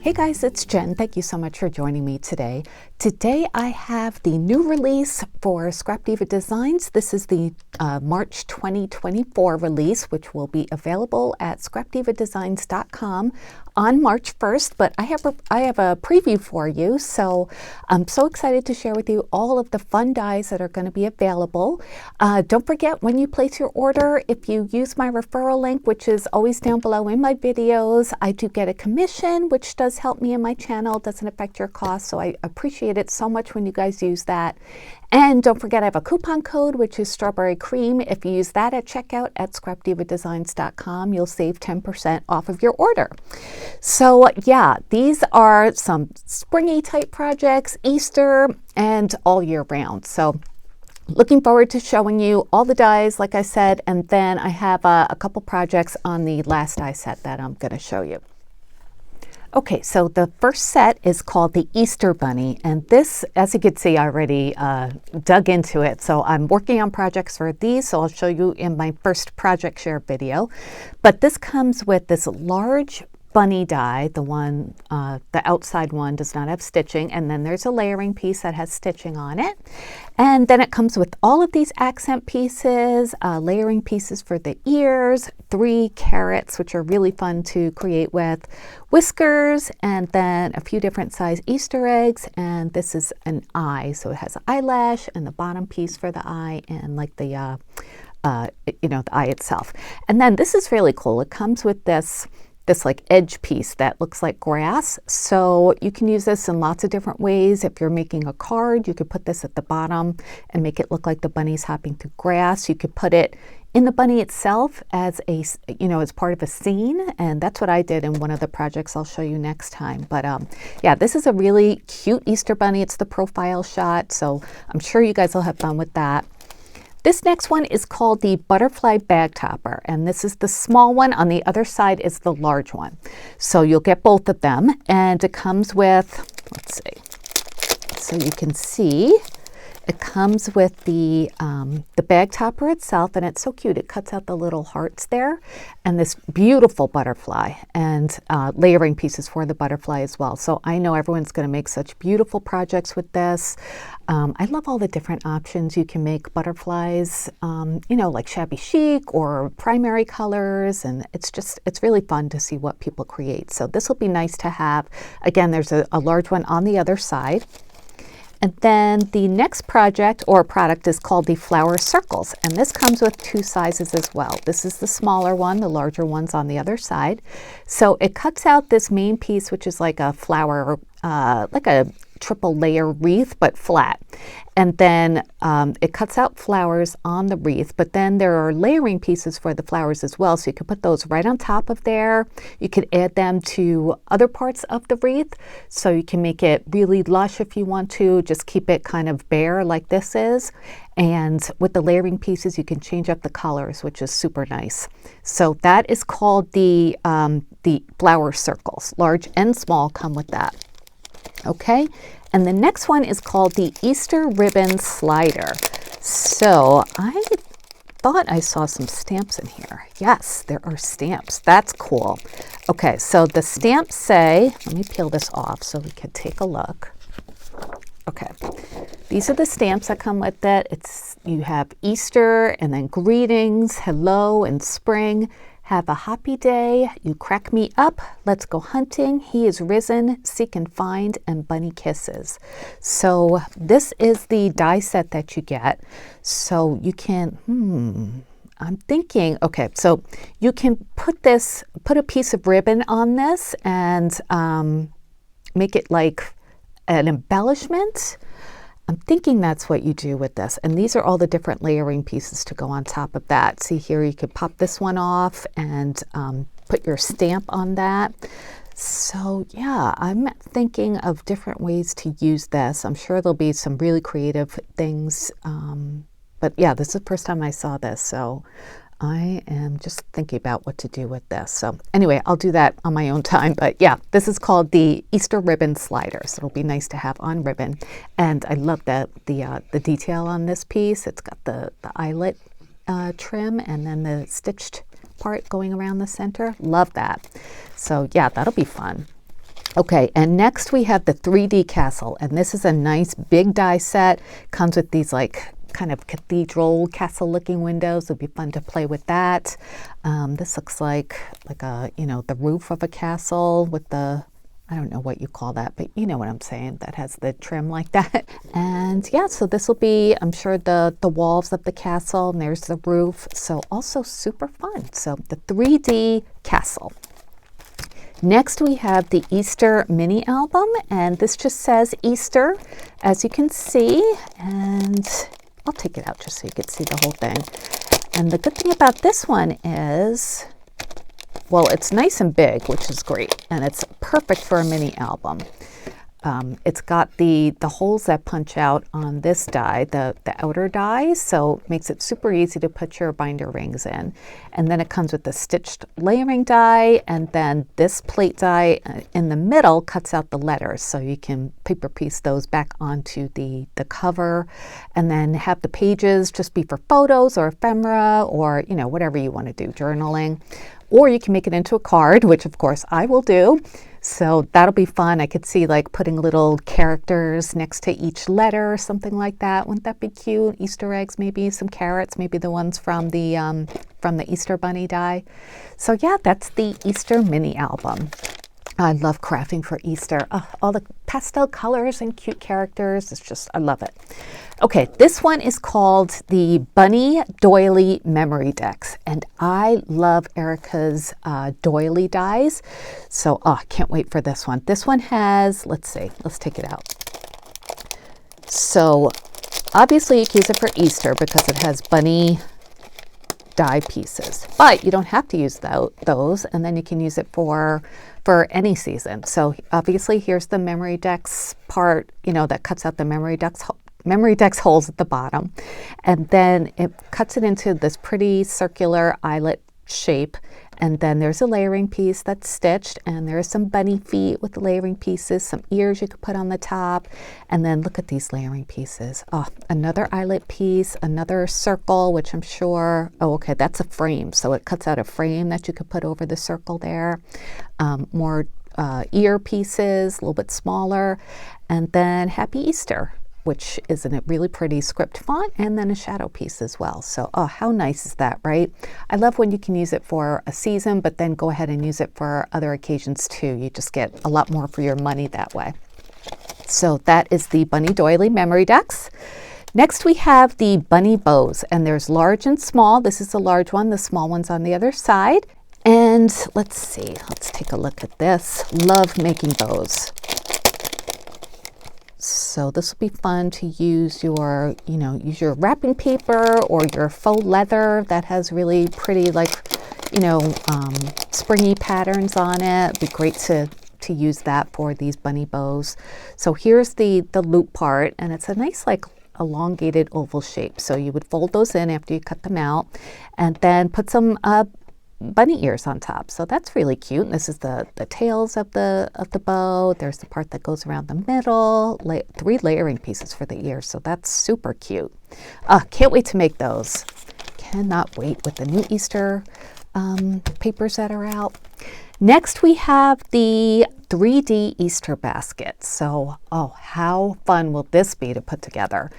Hey guys, it's Jen. Thank you so much for joining me today. Today I have the new release for Scrap Diva Designs. This is the March 2024 release, which will be available at scrapdivadesigns.com on March 1st, but I have a preview for you, so I'm so excited to share with you all of the fun dies that are going to be available. Don't forget, when you place your order, if you use my referral link, which is always down below in my videos, I do get a commission, which does help me in my channel. It doesn't affect your cost, so I appreciate it so much when you guys use that. And don't forget, I have a coupon code, which is Strawberry Cream. If you use that at checkout at scrapdivadesigns.com, you'll save 10% off of your order. So yeah, these are some springy type projects, Easter, and all year round. So looking forward to showing you all the dies, like I said, and then I have a couple projects on the last die set that I'm going to show you. Okay, so the first set is called the Easter Bunny, and this, as you can see, I already dug into it. So I'm working on projects for these, so I'll show you in my first project share video. But this comes with this large bunny die. The one, the outside one does not have stitching, and then there's a layering piece that has stitching on it. And then it comes with all of these accent pieces, layering pieces for the ears, 3 carrots, which are really fun to create with, whiskers, and then a few different size Easter eggs. And this is an eye, so it has an eyelash and the bottom piece for the eye and like the, the eye itself. And then this is really cool. It comes with this like edge piece that looks like grass. So you can use this in lots of different ways. If you're making a card, you could put this at the bottom and make it look like the bunny's hopping through grass. You could put it in the bunny itself as a, as part of a scene. And that's what I did in one of the projects I'll show you next time. But yeah, this is a really cute Easter bunny. It's the profile shot. So I'm sure you guys will have fun with that. This next one is called the Butterfly Bag Topper, and this is the small one. On the other side is the large one. So you'll get both of them, and it comes with, let's see, so you can see, it comes with the bag topper itself, and it's so cute. It cuts out the little hearts there, and this beautiful butterfly, and layering pieces for the butterfly as well. So I know everyone's going to make such beautiful projects with this. I love all the different options you can make butterflies, like shabby chic or primary colors, and it's really fun to see what people create. So this will be nice to have. Again, there's a large one on the other side. And then the next project or product is called the Flower Circles, and this comes with 2 sizes as well. This is the smaller one, the larger one's on the other side. So it cuts out this main piece, which is like a flower, like a triple layer wreath, but flat. And then it cuts out flowers on the wreath, but then there are layering pieces for the flowers as well. So you could put those right on top of there. You could add them to other parts of the wreath. So you can make it really lush if you want to, just keep it kind of bare like this is. And with the layering pieces, you can change up the colors, which is super nice. So that is called the Flower Circles. Large and small come with that. Okay, and the next one is called the Easter Ribbon Slider. So I thought I saw some stamps in here. Yes, there are stamps. That's cool. Okay, so the stamps say, let me peel this off so we can take a look. Okay, these are the stamps that come with it. You have Easter and then greetings, hello, and spring. Have a happy day, you crack me up, let's go hunting, he is risen, seek and find, and bunny kisses. So this is the die set that you get. So you can, I'm thinking, okay, so you can put a piece of ribbon on this and make it like an embellishment. I'm thinking that's what you do with this. And these are all the different layering pieces to go on top of that. See here, you could pop this one off and put your stamp on that. So yeah, I'm thinking of different ways to use this. I'm sure there'll be some really creative things. But yeah, this is the first time I saw this. So I am just thinking about what to do with this. So anyway, I'll do that on my own time. But yeah, this is called the Easter Ribbon Slider. So it'll be nice to have on ribbon. And I love the detail on this piece. It's got the eyelet trim and then the stitched part going around the center. Love that. So yeah, that'll be fun. Okay, and next we have the 3D castle, and this is a nice big die set. Comes with these like kind of cathedral castle looking windows. It'll be fun to play with that. This looks like a, you know, the roof of a castle with the, I don't know what you call that, but you know what I'm saying, that has the trim like that. And yeah, so this will be, I'm sure, the walls of the castle, and there's the roof. So also super fun. So the 3D castle. Next we have the Easter mini album, and this just says Easter, as you can see, and I'll take it out just so you can see the whole thing. And the good thing about this one is, well, it's nice and big, which is great, and it's perfect for a mini album. It's got the holes that punch out on this die, the outer die, so it makes it super easy to put your binder rings in. And then it comes with the stitched layering die, and then this plate die in the middle cuts out the letters, so you can paper piece those back onto the cover, and then have the pages just be for photos or ephemera or, you know, whatever you want to do, journaling. Or you can make it into a card, which of course I will do. So that'll be fun. I could see like putting little characters next to each letter, something like that. Wouldn't that be cute? Easter eggs, maybe some carrots, maybe the ones from the Easter Bunny die. So yeah, that's the Easter mini album. I love crafting for Easter. All the pastel colors and cute characters. It's just, I love it. Okay, this one is called the Bunny Doily Memory Decks, and I love Erica's Doily dies. So, I can't wait for this one. This one has, let's see, let's take it out. So, obviously you can use it for Easter because it has bunny die pieces, but you don't have to use those, and then you can use it for any season. So obviously here's the memory decks part, you know, that cuts out the memory decks holes at the bottom, and then it cuts it into this pretty circular eyelet shape. And then there's a layering piece that's stitched, and there's some bunny feet with the layering pieces, some ears you could put on the top, and then look at these layering pieces. Another eyelet piece, another circle, which I'm sure, okay, that's a frame. So it cuts out a frame that you could put over the circle there. More ear pieces, a little bit smaller, and then Happy Easter, which is in a really pretty script font, and then a shadow piece as well. So, how nice is that, right? I love when you can use it for a season, but then go ahead and use it for other occasions too. You just get a lot more for your money that way. So that is the Bunny Doily Memory Decks. Next we have the Bunny Bows, and there's large and small. This is the large one, the small one's on the other side. And let's see, let's take a look at this. Love making bows. So this will be fun to use your, use your wrapping paper or your faux leather that has really pretty, springy patterns on it. It'd be great to use that for these bunny bows. So here's the loop part, and it's a nice elongated oval shape. So you would fold those in after you cut them out, and then put some bunny ears on top. So that's really cute. And this is the tails of the bow. There's the part that goes around the middle. 3 layering pieces for the ears. So that's super cute. Can't wait to make those. Cannot wait with the new Easter papers that are out. Next we have the 3D Easter basket. So, how fun will this be to put together?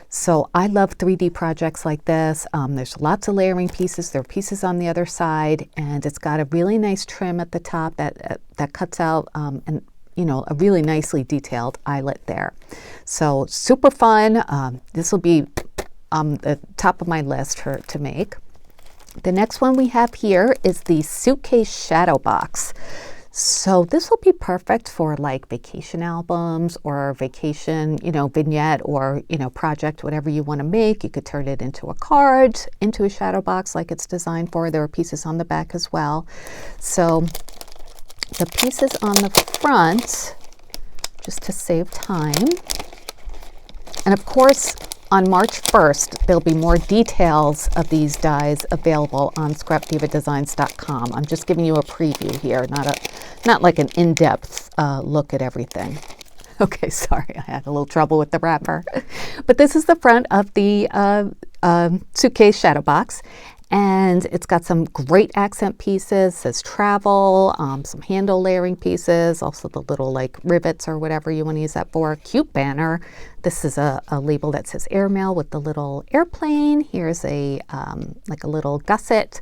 So I love 3D projects like this. There's lots of layering pieces. There are pieces on the other side, and it's got a really nice trim at the top that cuts out a really nicely detailed eyelet there. So super fun. This will be the top of my list to make. The next one we have here is the Suitcase Shadow Box. So this will be perfect for vacation albums or vacation, vignette or, project, whatever you want to make. You could turn it into a card, into a shadow box like it's designed for. There are pieces on the back as well. So the pieces on the front, just to save time. And of course, on March 1st, there'll be more details of these dies available on scrapdivadesigns.com. I'm just giving you a preview here, not like an in-depth look at everything. Okay, sorry, I had a little trouble with the wrapper. But this is the front of the Suitcase Shadow Box. And it's got some great accent pieces, says travel, some handle layering pieces, also the little like rivets or whatever you want to use that for. Cute banner. This is a label that says airmail with the little airplane. Here's a like a little gusset.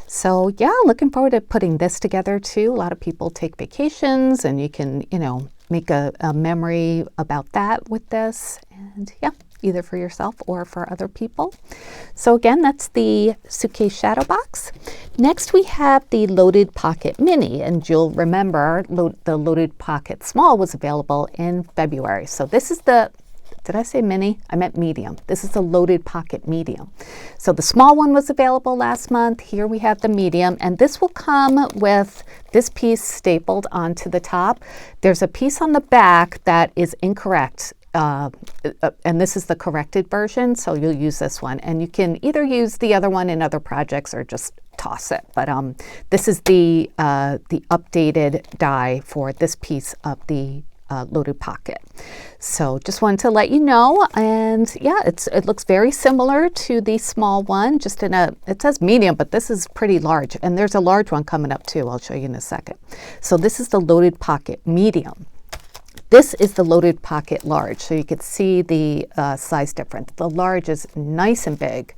So yeah, looking forward to putting this together too. A lot of people take vacations and you can, you know, make a memory about that with this. And yeah, either for yourself or for other people. So again, that's the Suitcase Shadow Box. Next we have the Loaded Pocket Mini, and you'll remember the Loaded Pocket Small was available in February. So this is the, did I say mini? I meant medium. This is the Loaded Pocket Medium. So the small one was available last month. Here we have the medium, and this will come with this piece stapled onto the top. There's a piece on the back that is incorrect. And this is the corrected version, so you'll use this one. And you can either use the other one in other projects or just toss it. But this is the updated die for this piece of the loaded pocket. So just wanted to let you know. And yeah, it looks very similar to the small one, just in a, it says medium, but this is pretty large. And there's a large one coming up too. I'll show you in a second. So this is the Loaded Pocket Medium. This is the Loaded Pocket Large, so you can see the size difference. The large is nice and big,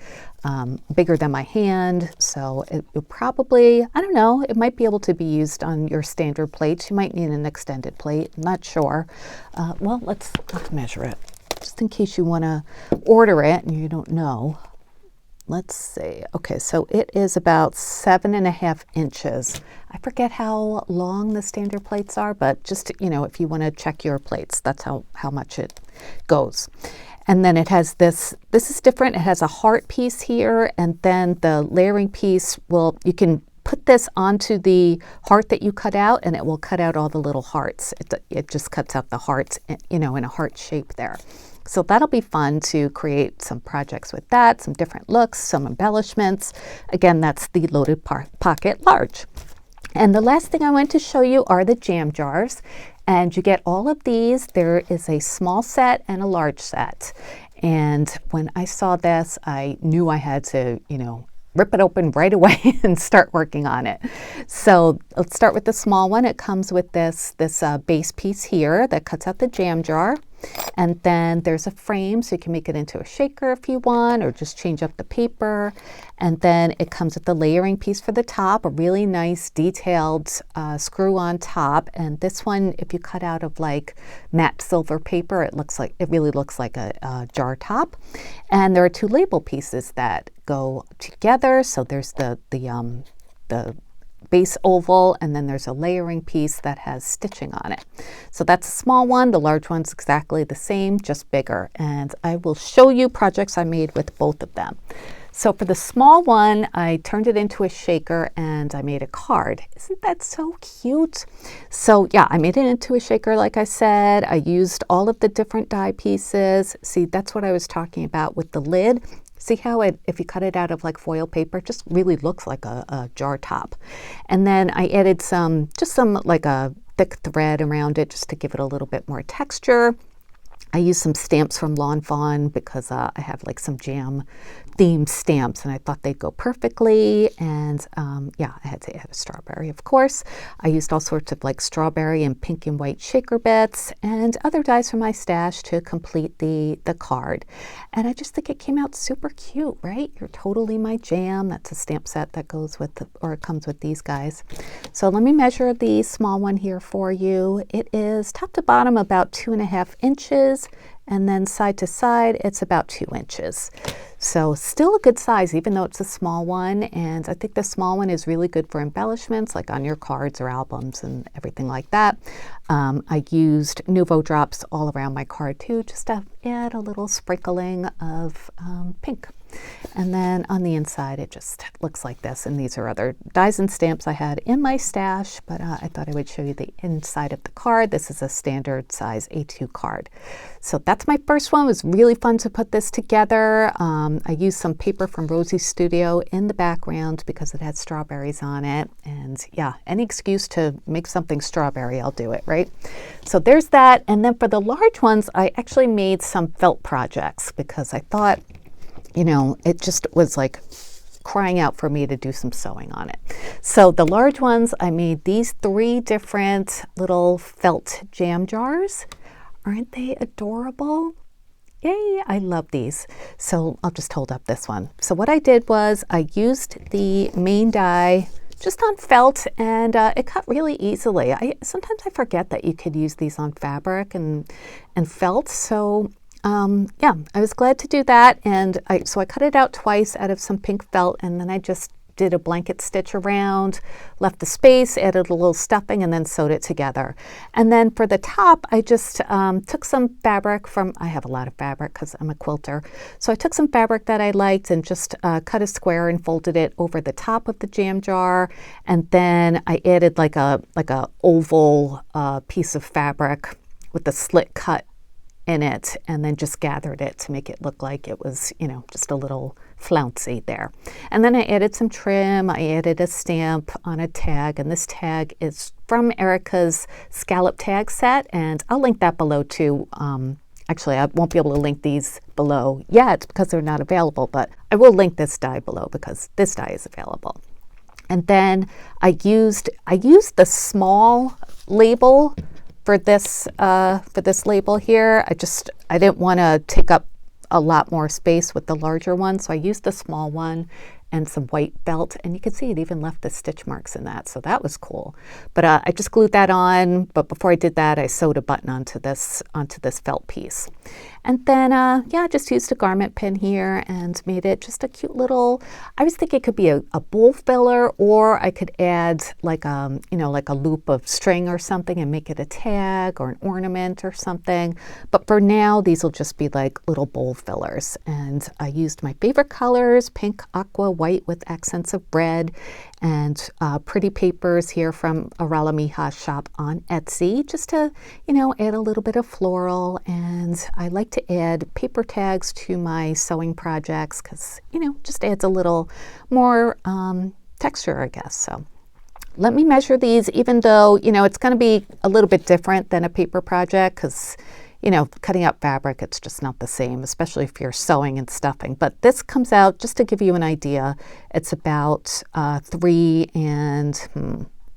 bigger than my hand, so it will probably, I don't know, it might be able to be used on your standard plates. You might need an extended plate, I'm not sure. Well, let's measure it, just in case you want to order it and you don't know. Let's see. Okay, so it is about 7.5 inches. I forget how long the standard plates are, but just, you know, if you want to check your plates, that's how much it goes. And then it has this is different. It has a heart piece here, and then the layering piece will, you can put this onto the heart that you cut out, and it will cut out all the little hearts. It just cuts out the hearts, you know, in a heart shape there. So that'll be fun to create some projects with that, some different looks, some embellishments. Again, that's the Loaded Pocket Large. And the last thing I want to show you are the jam jars. And you get all of these. There is a small set and a large set. And when I saw this, I knew I had to, you know, rip it open right away and start working on it. So let's start with the small one. It comes with this base piece here that cuts out the jam jar. And then there's a frame, so you can make it into a shaker if you want, or just change up the paper. And then it comes with the layering piece for the top, a really nice detailed screw on top. And this one, if you cut out of like matte silver paper, it really looks like a jar top. And there are two label pieces that go together. So there's the base oval, and then there's a layering piece that has stitching on it. So that's a small one. The large one's exactly the same, just bigger. And I will show you projects I made with both of them. So for the small one, I turned it into a shaker and I made a card. Isn't that so cute? So yeah, I made it into a shaker, like I said. I used all of the different die pieces. See, that's what I was talking about with the lid. See how if you cut it out of like foil paper, it just really looks like a jar top. And then I added just some like a thick thread around it just to give it a little bit more texture. I used some stamps from Lawn Fawn because I have like some jam themed stamps and I thought they'd go perfectly. And yeah, I had to add a strawberry, of course. I used all sorts of like strawberry and pink and white shaker bits and other dies from my stash to complete the card. And I just think it came out super cute, right? You're totally my jam. That's a stamp set that goes with, or it comes with these guys. So let me measure the small one here for you. It is top to bottom about 2.5 inches. And then side to side, it's about 2 inches. So still a good size, even though it's a small one. And I think the small one is really good for embellishments, like on your cards or albums and everything like that. I used Nouveau drops all around my card too, just to add a little sprinkling of pink. And then on the inside, it just looks like this. And these are other dies and stamps I had in my stash, but I thought I would show you the inside of the card. This is a standard size A2 card. So that's my first one. It was really fun to put this together. I used some paper from Rosie's Studio in the background because it had strawberries on it. And yeah, any excuse to make something strawberry, I'll do it, right? So there's that. And then for the large ones, I actually made some felt projects because I thought, you know, it just was like crying out for me to do some sewing on it. So the large ones, I made these 3 different little felt jam jars. Aren't they adorable? Yay, I love these. So I'll just hold up this one. So what I did was I used the main die just on felt, and it cut really easily. Sometimes I forget that you could use these on fabric and felt. So yeah, I was glad to do that. And so I cut it out twice out of some pink felt, and then I just did a blanket stitch around, left the space, added a little stuffing, and then sewed it together. And then for the top, I just took some fabric from, I have a lot of fabric because I'm a quilter. So I took some fabric that I liked and just cut a square and folded it over the top of the jam jar. And then I added like a oval piece of fabric with a slit cut in it, and then just gathered it to make it look like it was, you know, just a little flouncy there. And then I added some trim. I added a stamp on a tag, and this tag is from Erica's scallop tag set, and I'll link that below too. Actually, I won't be able to link these below yet because they're not available, but I will link this die below because this die is available. And then I used the small label for this label here. I didn't want to take up a lot more space with the larger one, so I used the small one and some white felt, and you can see it even left the stitch marks in that, so that was cool. But I just glued that on, but before I did that, I sewed a button onto this felt piece. And then, yeah, I just used a garment pin here and made it just a cute little, I was thinking it could be a bowl filler, or I could add like, you know, like a loop of string or something and make it a tag or an ornament or something. But for now, these will just be like little bowl fillers. And I used my favorite colors, pink, aqua, white with accents of red, and pretty papers here from Arala Miha's shop on Etsy, just to, you know, add a little bit of floral. And I like to add paper tags to my sewing projects because, you know, just adds a little more texture, I guess. So let me measure these, even though, you know, it's going to be a little bit different than a paper project because, you know, cutting out fabric, it's just not the same, especially if you're sewing and stuffing. But this comes out, just to give you an idea, it's about 3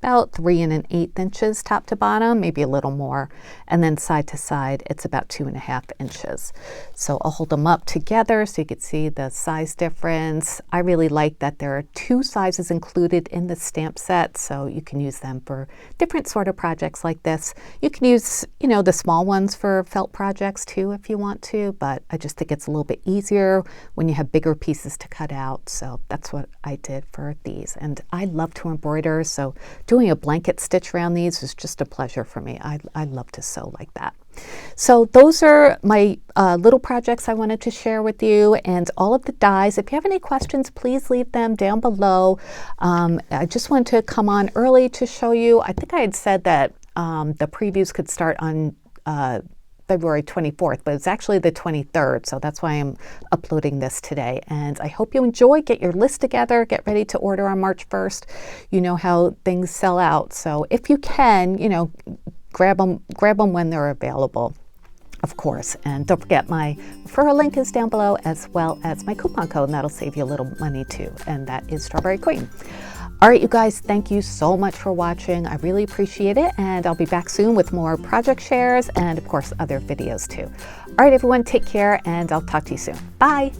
1/8 inches top to bottom, maybe a little more. And then side to side, it's about 2.5 inches. So I'll hold them up together so you can see the size difference. I really like that there are 2 sizes included in the stamp set, so you can use them for different sort of projects like this. You can use, you know, the small ones for felt projects too if you want to, but I just think it's a little bit easier when you have bigger pieces to cut out. So that's what I did for these. And I love to embroider, so doing a blanket stitch around these is just a pleasure for me. I love to sew like that. So those are my little projects I wanted to share with you, and all of the dies. If you have any questions, please leave them down below. I just wanted to come on early to show you. I think I had said that the previews could start on February 24th, but it's actually the 23rd, so that's why I'm uploading this today. And I hope you enjoy. Get your list together, get ready to order on March 1st. You know how things sell out, so if you can, you know, grab them when they're available, of course. And don't forget, my referral link is down below, as well as my coupon code, and that'll save you a little money too, and that is Strawberry Queen. All right, you guys, thank you so much for watching. I really appreciate it, and I'll be back soon with more project shares and, of course, other videos too. All right, everyone, take care, and I'll talk to you soon. Bye.